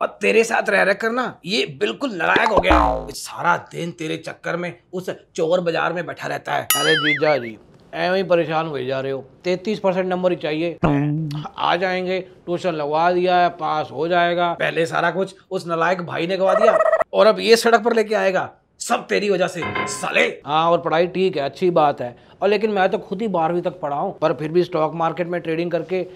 और तेरे साथ रह करना ये बिल्कुल नालायक हो गया। सारा दिन तेरे चक्कर में उस चोर बाजार में बैठा रहता है। अरे जीजा जी ऐਵੇਂ ही परेशान हुए जा रहे हो। 33% नंबर ही चाहिए, आ जाएंगे। ट्यूशन लगवा दिया है, पास हो जाएगा। पहले सारा कुछ उस नालायक भाई ने गवा दिया और अब ये सड़क पर लेके आएगा। सब तेरी वजह से साले। हाँ और पढ़ाई ठीक है, अच्छी बात है, और लेकिन मैं तो खुद ही 12वीं तक पढ़ा हूँ, पर फिर भी स्टॉक मार्केट में ट्रेडिंग करके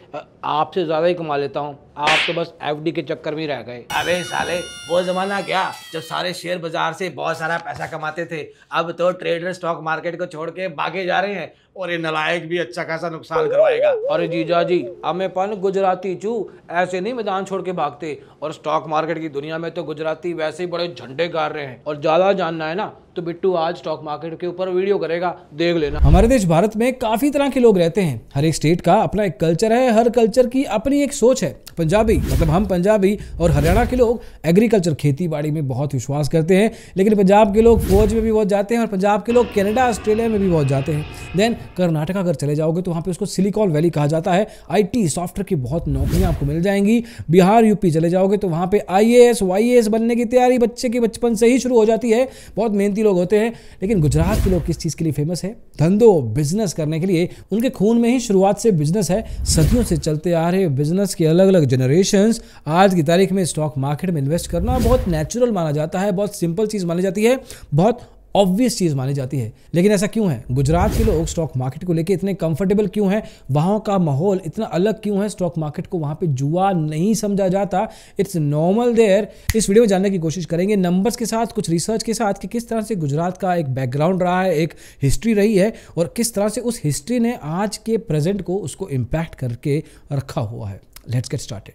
आपसे ज़्यादा ही कमा लेता हूँ। आप तो बस एफडी के चक्कर में ही रह गए। अबे साले वो जमाना गया जब सारे शेयर बाजार से बहुत सारा पैसा कमाते थे। अब तो ट्रेडर स्टॉक मार्केट को छोड़ के भागे जा रहे हैं और ये नालायक भी अच्छा खासा नुकसान करवाएगा। अरे जीजा जी हमें पन गुजराती चू ऐसे नहीं मैदान छोड़ के भागते, और स्टॉक मार्केट की दुनिया में तो गुजराती वैसे ही बड़े झंडे गाड़ रहे हैं। और ज्यादा जानना है ना तो बिट्टू आज स्टॉक मार्केट के ऊपर वीडियो करेगा, देख लेना। हमारे देश भारत में काफी तरह के लोग रहते हैं। हर एक स्टेट का अपना एक कल्चर है, हर कल्चर की अपनी एक सोच है। पंजाबी मतलब हम पंजाबी और हरियाणा के लोग एग्रीकल्चर खेती बाड़ी में बहुत विश्वास करते हैं, लेकिन पंजाब के लोग फौज में भी बहुत जाते हैं और पंजाब के लोग कनाडा ऑस्ट्रेलिया में भी बहुत जाते हैं। देन कर्नाटका अगर चले जाओगे तो वहाँ पे उसको सिलिकॉन वैली कहा जाता है। IT सॉफ्टवेयर की बहुत नौकरियां आपको मिल जाएंगी। बिहार यूपी चले जाओगे तो वहाँ पे IAS YAS बनने की तैयारी बच्चे की बचपन से ही शुरू हो जाती है। बहुत मेहनती लोग होते हैं। लेकिन गुजरात के लोग किस चीज़ के लिए फेमस है? धंधो बिजनेस करने के लिए। उनके खून में ही शुरुआत से बिजनेस है। सदियों से चलते आ रहे बिजनेस के अलग अलग जनरेशंस। आज की तारीख में स्टॉक मार्केट में इन्वेस्ट करना बहुत नेचुरल माना जाता है, बहुत सिंपल चीज़ मानी जाती है, बहुत ऑब्वियस चीज़ मानी जाती है। लेकिन ऐसा क्यों है? गुजरात के लोग स्टॉक मार्केट को लेके इतने कंफर्टेबल क्यों हैं? वहाँ का माहौल इतना अलग क्यों है? स्टॉक मार्केट को वहाँ पे जुआ नहीं समझा जाता, इट्स नॉर्मल देयर। इस वीडियो में जानने की कोशिश करेंगे नंबर्स के साथ, कुछ रिसर्च के साथ, कि किस तरह से गुजरात का एक बैकग्राउंड रहा है, एक हिस्ट्री रही है, और किस तरह से उस हिस्ट्री ने आज के प्रेजेंट को उसको इम्पैक्ट करके रखा हुआ है। Let's get started.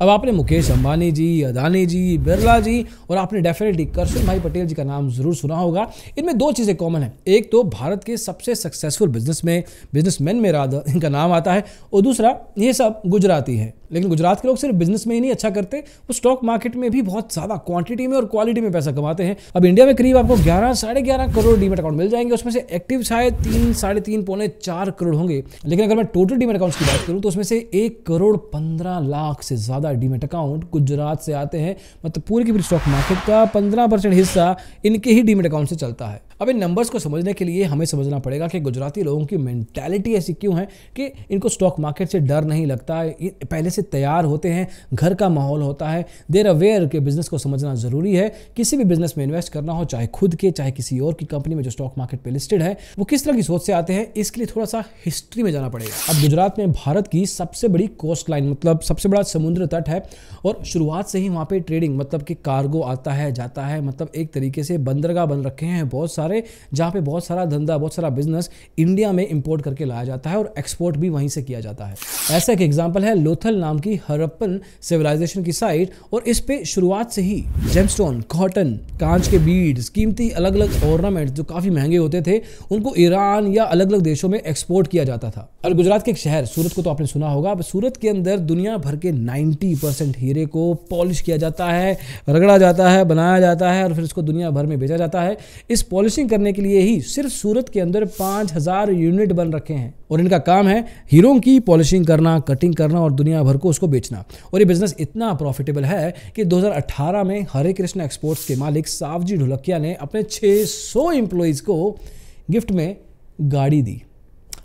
अब आपने मुकेश अंबानी जी, अदानी जी, बिरला जी और आपने डेफिनेटली करशन भाई पटेल जी का नाम जरूर सुना होगा। इनमें दो चीज़ें कॉमन है। एक तो भारत के सबसे सक्सेसफुल बिजनेसमैन में राधा इनका नाम आता है, और दूसरा ये सब गुजराती है। लेकिन गुजरात के लोग सिर्फ बिजनेस में ही नहीं अच्छा करते, वो स्टॉक मार्केट में भी बहुत ज़्यादा क्वांटिटी में और क्वालिटी में पैसा कमाते हैं। अब इंडिया में करीब आपको 11-11.5 करोड़ डीमेट अकाउंट मिल जाएंगे। उसमें से एक्टिव शायद 3-3.5 पौने 4 करोड़ होंगे। लेकिन अगर मैं टोटल डीमेट अकाउंट्स की बात करूं तो उसमें से 1,15,00,000 से ज़्यादा डीमेट अकाउंट गुजरात से आते हैं। मतलब पूरी की पूरी स्टॉक मार्केट का 15% हिस्सा इनके ही डीमेट अकाउंट से चलता है। अब इन नंबर्स को समझने के लिए हमें समझना पड़ेगा कि गुजराती लोगों की मेंटालिटी ऐसी क्यों है कि इनको स्टॉक मार्केट से डर नहीं लगता है। पहले से तैयार होते हैं, घर का माहौल होता है, देर अवेयर के बिजनेस को समझना जरूरी है। किसी भी बिजनेस में इन्वेस्ट करना हो, चाहे खुद के चाहे किसी और की कंपनी में जो स्टॉक मार्केट पे लिस्टेड है, वो किस तरह की सोच से आते हैं, इसके लिए थोड़ा सा हिस्ट्री में जाना पड़ेगा। अब गुजरात में भारत की सबसे बड़ी कोस्ट लाइन मतलब सबसे बड़ा समुद्र तट है, और शुरुआत से ही वहाँ पे ट्रेडिंग मतलब कि कार्गो आता है जाता है, मतलब एक तरीके से बंदरगाह बन रखे हैं बहुत सारे, जहाँ पे बहुत सारा धंधा बहुत सारा बिजनेस इंडिया में इंपोर्ट करके लाया जाता है और एक्सपोर्ट भी वहीं से किया जाता है। ऐसा एक एग्जांपल है लोथल नाम की हड़प्पन सिविलाइजेशन की साइट, और इस पे शुरुआत से ही जेमस्टोन, कॉटन, कांच के बीड्स, कीमती अलग अलग ऑर्नामेंट जो काफी महंगे होते थे, उनको ईरान या अलग अलग देशों में एक्सपोर्ट किया जाता था। और गुजरात के एक शहर सूरत को तो आपने सुना होगा। सूरत के अंदर दुनिया भर के 90% हीरे को पॉलिश किया जाता है, रगड़ा जाता है, बनाया जाता है और फिर इसको दुनिया भर में बेचा जाता है। इस पॉलिशिंग करने के लिए ही सिर्फ सूरत के अंदर 5000 यूनिट बन रखे हैं, और इनका काम है हीरों की पॉलिशिंग करना, कटिंग करना और दुनिया भर को उसको बेचना। और ये बिजनेस इतना प्रॉफिटेबल है कि 2018 में हरे कृष्ण एक्सपोर्ट्स के मालिक सावजी ढोलकिया ने अपने 600 एम्प्लॉइज को गिफ्ट में गाड़ी दी।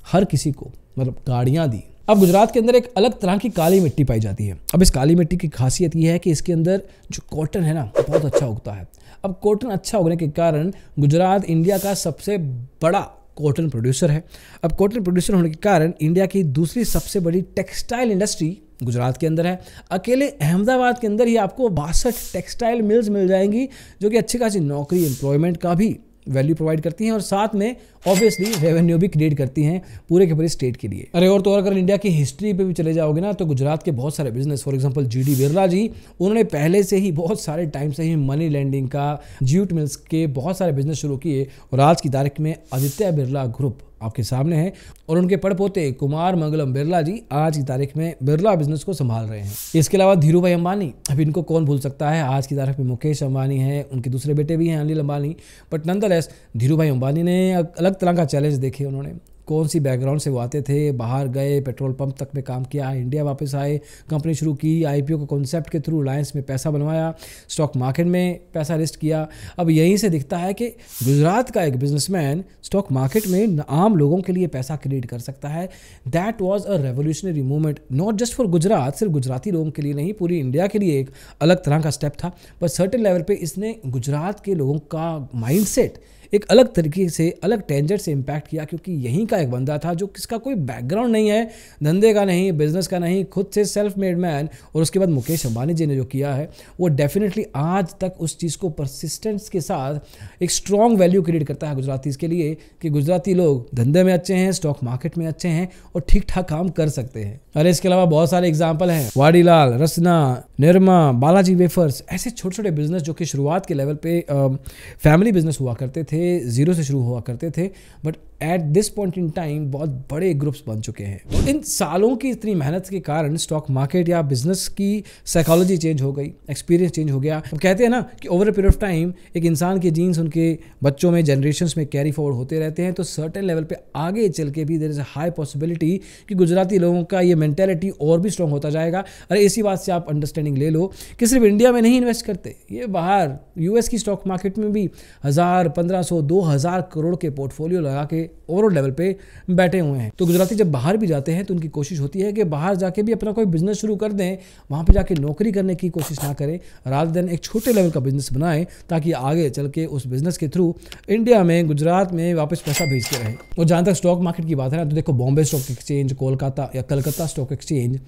हर किसी को मतलब गाड़ियां दी। अब गुजरात के अंदर एक अलग तरह की काली मिट्टी पाई जाती है। अब इस काली मिट्टी की खासियत यह है कि इसके अंदर जो कॉटन है ना बहुत अच्छा उगता है। अब कॉटन अच्छा उगने के कारण गुजरात इंडिया का सबसे बड़ा कॉटन प्रोड्यूसर है। अब कॉटन प्रोड्यूसर होने के कारण इंडिया की दूसरी सबसे बड़ी टेक्सटाइल इंडस्ट्री गुजरात के अंदर है। अकेले अहमदाबाद के अंदर ही आपको 62 टेक्सटाइल मिल्स मिल जाएंगी, जो कि अच्छी खासी नौकरी एम्प्लॉयमेंट का भी वैल्यू प्रोवाइड करती हैं और साथ में ऑब्वियसली रेवेन्यू भी क्रिएट करती हैं पूरे के पूरे स्टेट के लिए। अरे और तो और अगर इंडिया की हिस्ट्री पे भी चले जाओगे ना तो गुजरात के बहुत सारे business, for example GD Birla ji, उन्होंने पहले से ही बहुत सारे टाइम से ही मनी लैंडिंग का, ज्यूट मिल्स के बहुत सारे बिजनेस शुरू किए, और आज की तारीख में आदित्य बिरला ग्रुप आपके सामने है और उनके पड़पोते कुमार मंगलम बिरला जी आज की तारीख में बिरला बिजनेस को संभाल रहे हैं। इसके अलावा धीरू भाई अंबानी, अब इनको कौन भूल सकता है। आज की तारीख में मुकेश अंबानी है, उनके दूसरे बेटे भी हैं अनिल अंबानी, बट नंदलेस धीरू भाई अंबानी ने अलग तरह का चैलेंज देखे। उन्होंने कौन सी बैकग्राउंड से वो आते थे, बाहर गए, पेट्रोल पंप तक में काम किया, इंडिया वापस आए, कंपनी शुरू की, आईपीओ के कॉन्सेप्ट के थ्रू रिलायंस में पैसा बनवाया, स्टॉक मार्केट में पैसा लिस्ट किया। अब यहीं से दिखता है कि गुजरात का एक बिजनेसमैन स्टॉक मार्केट में आम लोगों के लिए पैसा क्रिएट कर सकता है। That was a revolutionary movement, not just for Gujarat, सिर्फ गुजराती लोगों के लिए नहीं, पूरी इंडिया के लिए एक अलग तरह का स्टेप था। पर सर्टेन लेवल पे इसने गुजरात के लोगों का माइंडसेट एक अलग तरीके से, अलग टेंजेंट से इम्पैक्ट किया, क्योंकि यहीं का एक बंदा था जो किसका कोई बैकग्राउंड नहीं है, धंधे का नहीं, बिजनेस का नहीं, खुद से सेल्फ मेड मैन। और उसके बाद मुकेश अंबानी जी ने जो किया है वो डेफिनेटली आज तक उस चीज़ को परसिस्टेंस के साथ एक स्ट्रॉन्ग वैल्यू क्रिएट करता है गुजरातीज के लिए कि गुजराती लोग धंधे में अच्छे हैं, स्टॉक मार्केट में अच्छे हैं और ठीक ठाक काम कर सकते हैं। अरे इसके अलावा बहुत सारे एग्जाम्पल हैं, वाडीलाल, रसना, निरमा, बालाजी वेफर्स, ऐसे छोटे छोटे बिजनेस जो कि शुरुआत के लेवल पे फैमिली बिजनेस हुआ करते थे, जीरो से शुरू हुआ करते थे, but at this point in time बहुत बड़े ग्रुप्स बन चुके हैं। तो इन सालों की इतनी मेहनत के कारण स्टॉक मार्केट या बिजनेस की साइकोलॉजी चेंज हो गई, एक्सपीरियंस चेंज हो गया। अब कहते हैं ना कि over a period of time एक इंसान के जीन्स उनके बच्चों में, जनरेशंस में कैरी फॉरवर्ड होते रहते हैं, तो सर्टेन लेवल पे आगे चल के भी there is a high possibility कि गुजराती लोगों का ये मेंटेलिटी और भी स्ट्रॉन्ग होता जाएगा। अरे इसी बात से आप अंडरस्टैंडिंग ले लो कि सिर्फ इंडिया में नहीं इन्वेस्ट करते, ये बाहर यूएस की स्टॉक मार्केट में भी 1000, 1500, 2000 करोड़ के पोर्टफोलियो लगा के ओवरऑल लेवल पे बैठे हुए हैं। तो गुजराती जब बाहर भी जाते हैं तो उनकी कोशिश होती है कि बाहर जाके भी अपना कोई बिजनेस शुरू कर दें, वहाँ पे जाके नौकरी करने की कोशिश ना करें, रादर देन एक छोटे लेवल का बिजनेस बनाएं ताकि आगे चल के उस बिजनेस के थ्रू इंडिया में, गुजरात में वापस पैसा भेजते रहें। और जहाँ तक स्टॉक मार्केट की बात है ना, तो देखो बॉम्बे स्टॉक एक्सचेंज, कोलकाता या Calcutta stock exchange,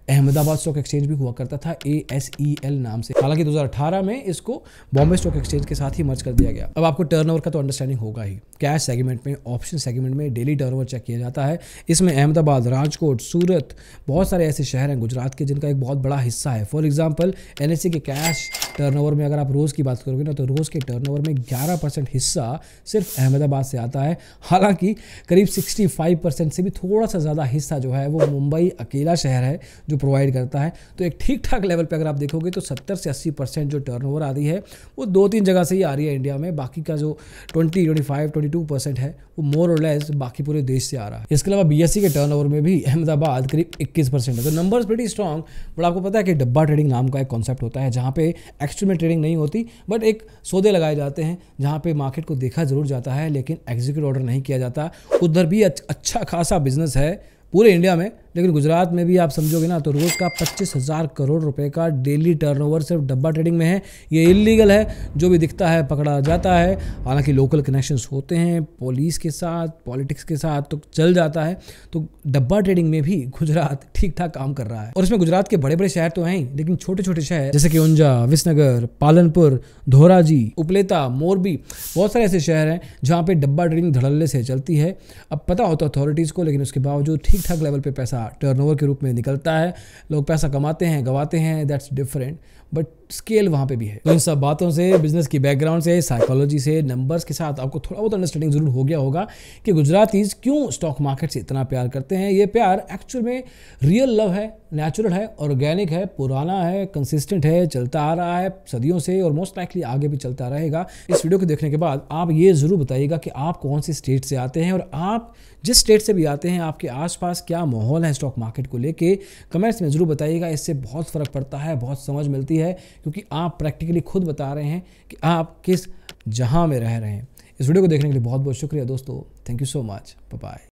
Ahmedabad stock exchange भी हुआ करता था ASEL नाम से। हालांकि 2018 में इसको बॉम्बे स्टॉक एक्सचेंज के साथ ही मर्ज कर दिया गया। अब आपको टर्नओवर का तो अंडरस्टैंडिंग होगा ही। कैश सेगमेंट में, ऑप्शन सेगमेंट में डेली टर्नओवर चेक किया जाता है। इसमें अहमदाबाद, राजकोट, सूरत, बहुत सारे ऐसे शहर हैं गुजरात के जिनका एक बहुत बड़ा हिस्सा है। फॉर एग्जाम्पल NSE के कैश टर्नओवर में अगर आप रोज़ की बात करोगे ना, तो रोज़ के टर्नओवर में 11% हिस्सा सिर्फ अहमदाबाद से आता है। हालांकि करीब 65% से भी थोड़ा सा ज़्यादा हिस्सा जो है वो मुंबई अकेला शहर है जो प्रोवाइड करता है। तो एक ठीक ठाक लेवल पे अगर आप देखोगे तो 70 से 80% जो टर्नओवर आ रही है वो 2-3 जगह से ही आ रही है इंडिया में। बाकी का जो 22% है वो मोर और लेस बाकी पूरे देश से आ रहा है। इसके अलावा BSE के टर्नओवर में भी अहमदाबाद करीब 21% है। तो नंबर्स प्रीटी स्ट्रॉन्ग। बट आपको पता है कि डब्बा ट्रेडिंग नाम का एक कॉन्सेप्ट होता है जहाँ पे एक्चुअल में ट्रेडिंग नहीं होती, बट एक सौदे लगाए जाते हैं जहाँ पे मार्केट को देखा जरूर जाता है लेकिन एग्जीक्यूट ऑर्डर नहीं किया जाता। उधर भी अच्छा खासा बिजनेस है पूरे इंडिया में, लेकिन गुजरात में भी आप समझोगे ना तो रोज़ का 25,000 करोड़ रुपए का डेली टर्नओवर सिर्फ डब्बा ट्रेडिंग में है। ये इलीगल है, जो भी दिखता है पकड़ा जाता है। हालांकि लोकल कनेक्शंस होते हैं पुलिस के साथ, पॉलिटिक्स के साथ, तो चल जाता है। तो डब्बा ट्रेडिंग में भी गुजरात ठीक ठाक काम कर रहा है। और इसमें गुजरात के बड़े बड़े शहर तो हैं ही, लेकिन छोटे छोटे शहर जैसे कि ऊंझा, विसनगर, पालनपुर, धोराजी, उपलेटा, मोरबी, बहुत सारे ऐसे शहर हैं जहाँ पे डब्बा ट्रेडिंग धड़ल्ले से चलती है। अब पता होता अथॉरिटीज़ को, लेकिन उसके बावजूद ठीक ठाक लेवल पे पैसा टर्नओवर के रूप में निकलता है। लोग पैसा कमाते हैं, गवाते हैं, दैट्स डिफरेंट, बट स्केल वहाँ पे भी है। तो इन सब बातों से, बिजनेस की बैकग्राउंड से, साइकोलॉजी से, नंबर्स के साथ आपको थोड़ा बहुत अंडरस्टैंडिंग जरूर हो गया होगा कि गुजरातीज क्यों स्टॉक मार्केट से इतना प्यार करते हैं। ये प्यार एक्चुअल में रियल लव है, नेचुरल है, ऑर्गेनिक है, पुराना है, कंसिस्टेंट है, चलता आ रहा है सदियों से और मोस्ट लाइकली आगे भी चलता रहेगा। इस वीडियो को देखने के बाद आप ये ज़रूर बताइएगा कि आप कौन से स्टेट से आते हैं और आप जिस स्टेट से भी आते हैं आपके आसपास क्या माहौल है स्टॉक मार्केट को लेके। कमेंट्स में ज़रूर बताइएगा, इससे बहुत फ़र्क पड़ता है, बहुत समझ मिलती है, क्योंकि आप प्रैक्टिकली खुद बता रहे हैं कि आप किस जहां में रह रहे हैं। इस वीडियो को देखने के लिए बहुत बहुत शुक्रिया दोस्तों। Thank you so much. Bye bye.